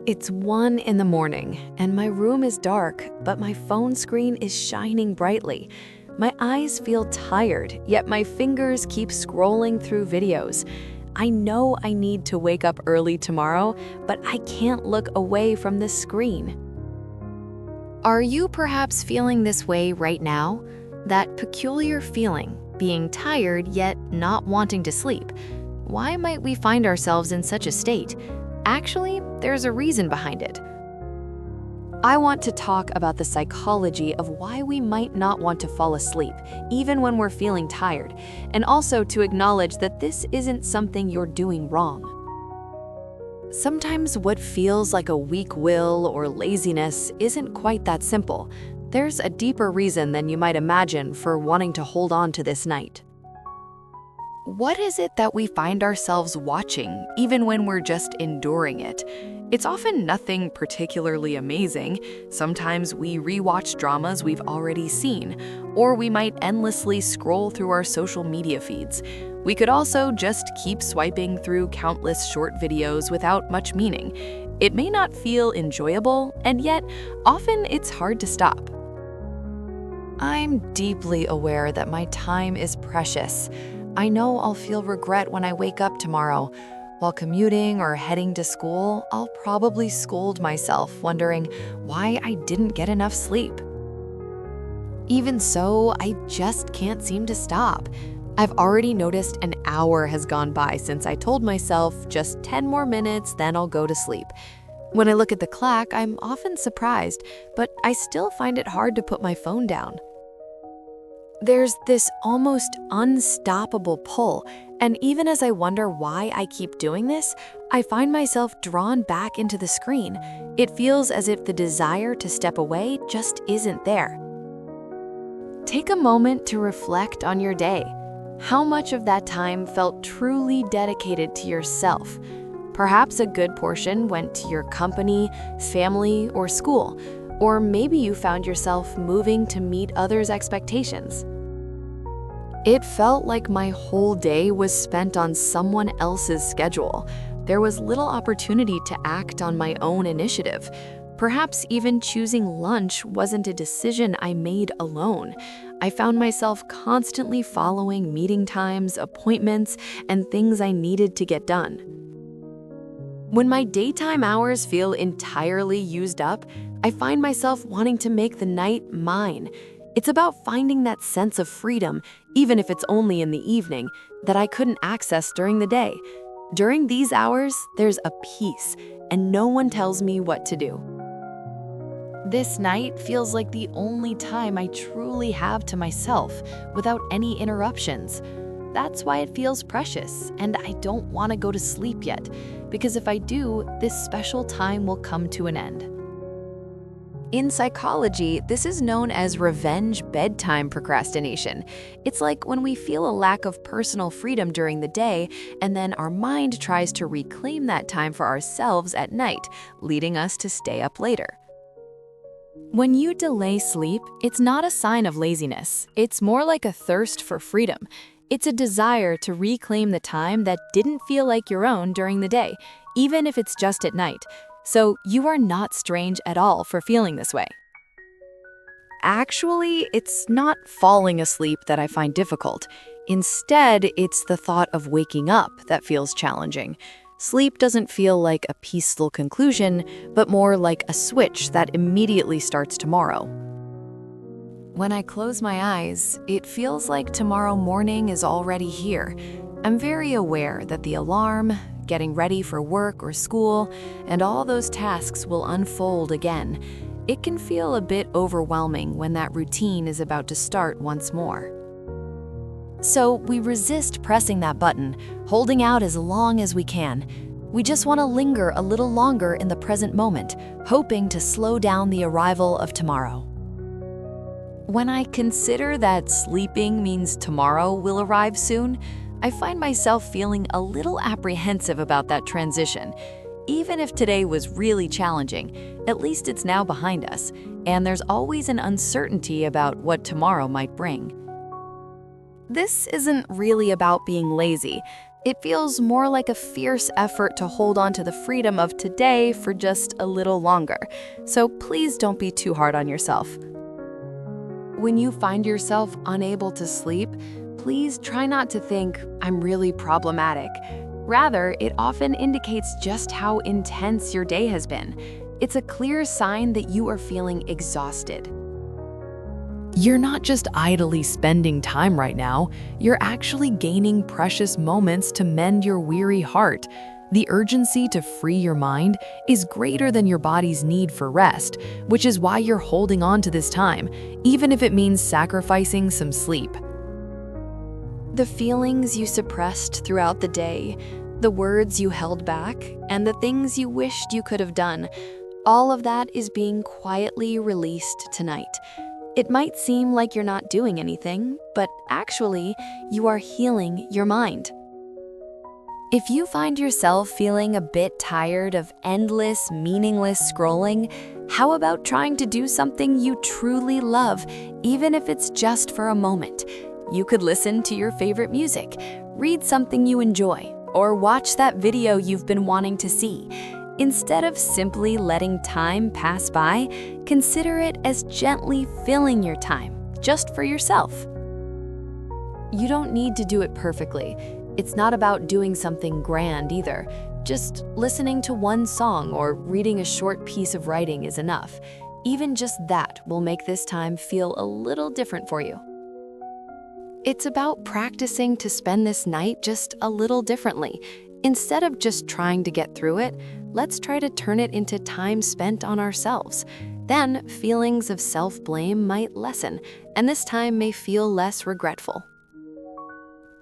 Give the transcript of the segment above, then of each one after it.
It's 1 in the morning, and my room is dark, but my phone screen is shining brightly. My eyes feel tired, yet my fingers keep scrolling through videos. I know I need to wake up early tomorrow, but I can't look away from this screen. Are you perhaps feeling this way right now? That peculiar feeling, being tired yet not wanting to sleep. Why might we find ourselves in such a state? Actually, there's a reason behind it. I want to talk about the psychology of why we might not want to fall asleep, even when we're feeling tired, and also to acknowledge that this isn't something you're doing wrong. Sometimes what feels like a weak will or laziness isn't quite that simple. There's a deeper reason than you might imagine for wanting to hold on to this night. What is it that we find ourselves watching, even when we're just enduring it? It's often nothing particularly amazing. Sometimes we rewatch dramas we've already seen, or we might endlessly scroll through our social media feeds. We could also just keep swiping through countless short videos without much meaning. It may not feel enjoyable, and yet often it's hard to stop. I'm deeply aware that my time is precious. I know I'll feel regret when I wake up tomorrow. While commuting or heading to school, I'll probably scold myself, wondering why I didn't get enough sleep. Even so, I just can't seem to stop. I've already noticed an hour has gone by since I told myself just 10 more minutes, then I'll go to sleep. When I look at the clock, I'm often surprised, but I still find it hard to put my phone down. There's this almost unstoppable pull, and even as I wonder why I keep doing this, I find myself drawn back into the screen. It feels as if the desire to step away just isn't there. Take a moment to reflect on your day. How much of that time felt truly dedicated to yourself? Perhaps a good portion went to your company, family, or school. Or maybe you found yourself moving to meet others' expectations. It felt like my whole day was spent on someone else's schedule. There was little opportunity to act on my own initiative. Perhaps even choosing lunch wasn't a decision I made alone. I found myself constantly following meeting times, appointments, and things I needed to get done. When my daytime hours feel entirely used up, I find myself wanting to make the night mine. It's about finding that sense of freedom, even if it's only in the evening, that I couldn't access during the day. During these hours, there's a peace, and no one tells me what to do. This night feels like the only time I truly have to myself, without any interruptions. That's why it feels precious, and I don't want to go to sleep yet, because if I do, this special time will come to an end. In psychology, this is known as revenge bedtime procrastination. It's like when we feel a lack of personal freedom during the day, and then our mind tries to reclaim that time for ourselves at night, leading us to stay up later. When you delay sleep, it's not a sign of laziness. It's more like a thirst for freedom. It's a desire to reclaim the time that didn't feel like your own during the day, even if it's just at night. So you are not strange at all for feeling this way. Actually, it's not falling asleep that I find difficult. Instead, it's the thought of waking up that feels challenging. Sleep doesn't feel like a peaceful conclusion, but more like a switch that immediately starts tomorrow. When I close my eyes, it feels like tomorrow morning is already here. I'm very aware that the alarm, getting ready for work or school, and all those tasks will unfold again. It can feel a bit overwhelming when that routine is about to start once more. So we resist pressing that button, holding out as long as we can. We just want to linger a little longer in the present moment, hoping to slow down the arrival of tomorrow. When I consider that sleeping means tomorrow will arrive soon, I find myself feeling a little apprehensive about that transition. Even if today was really challenging, at least it's now behind us, and there's always an uncertainty about what tomorrow might bring. This isn't really about being lazy. It feels more like a fierce effort to hold on to the freedom of today for just a little longer. So please don't be too hard on yourself. When you find yourself unable to sleep, please try not to think, "I'm really problematic." Rather, it often indicates just how intense your day has been. It's a clear sign that you are feeling exhausted. You're not just idly spending time right now, you're actually gaining precious moments to mend your weary heart. The urgency to free your mind is greater than your body's need for rest, which is why you're holding on to this time, even if it means sacrificing some sleep. The feelings you suppressed throughout the day, the words you held back, and the things you wished you could have done, all of that is being quietly released tonight. It might seem like you're not doing anything, but actually, you are healing your mind. If you find yourself feeling a bit tired of endless, meaningless scrolling, how about trying to do something you truly love, even if it's just for a moment? You could listen to your favorite music, read something you enjoy, or watch that video you've been wanting to see. Instead of simply letting time pass by, consider it as gently filling your time, just for yourself. You don't need to do it perfectly. It's not about doing something grand either. Just listening to one song or reading a short piece of writing is enough. Even just that will make this time feel a little different for you. It's about practicing to spend this night just a little differently. Instead of just trying to get through it, let's try to turn it into time spent on ourselves. Then feelings of self-blame might lessen, and this time may feel less regretful.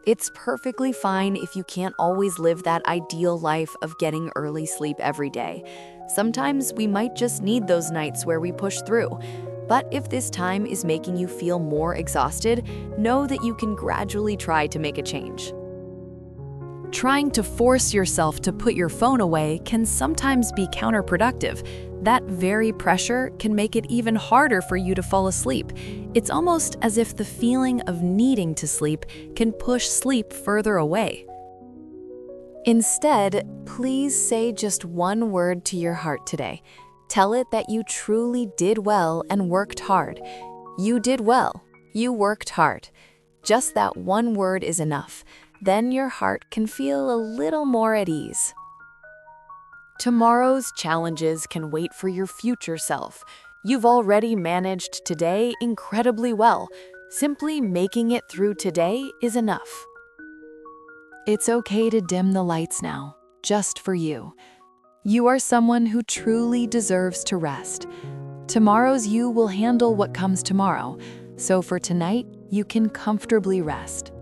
It's perfectly fine if you can't always live that ideal life of getting early sleep every day. Sometimes we might just need those nights where we push through. But if this time is making you feel more exhausted, know that you can gradually try to make a change. Trying to force yourself to put your phone away can sometimes be counterproductive. That very pressure can make it even harder for you to fall asleep. It's almost as if the feeling of needing to sleep can push sleep further away. Instead, please say just one word to your heart today. Tell it that you truly did well and worked hard. You did well. You worked hard. Just that one word is enough. Then your heart can feel a little more at ease. Tomorrow's challenges can wait for your future self. You've already managed today incredibly well. Simply making it through today is enough. It's okay to dim the lights now, just for you. You are someone who truly deserves to rest. Tomorrow's you will handle what comes tomorrow, so for tonight, you can comfortably rest.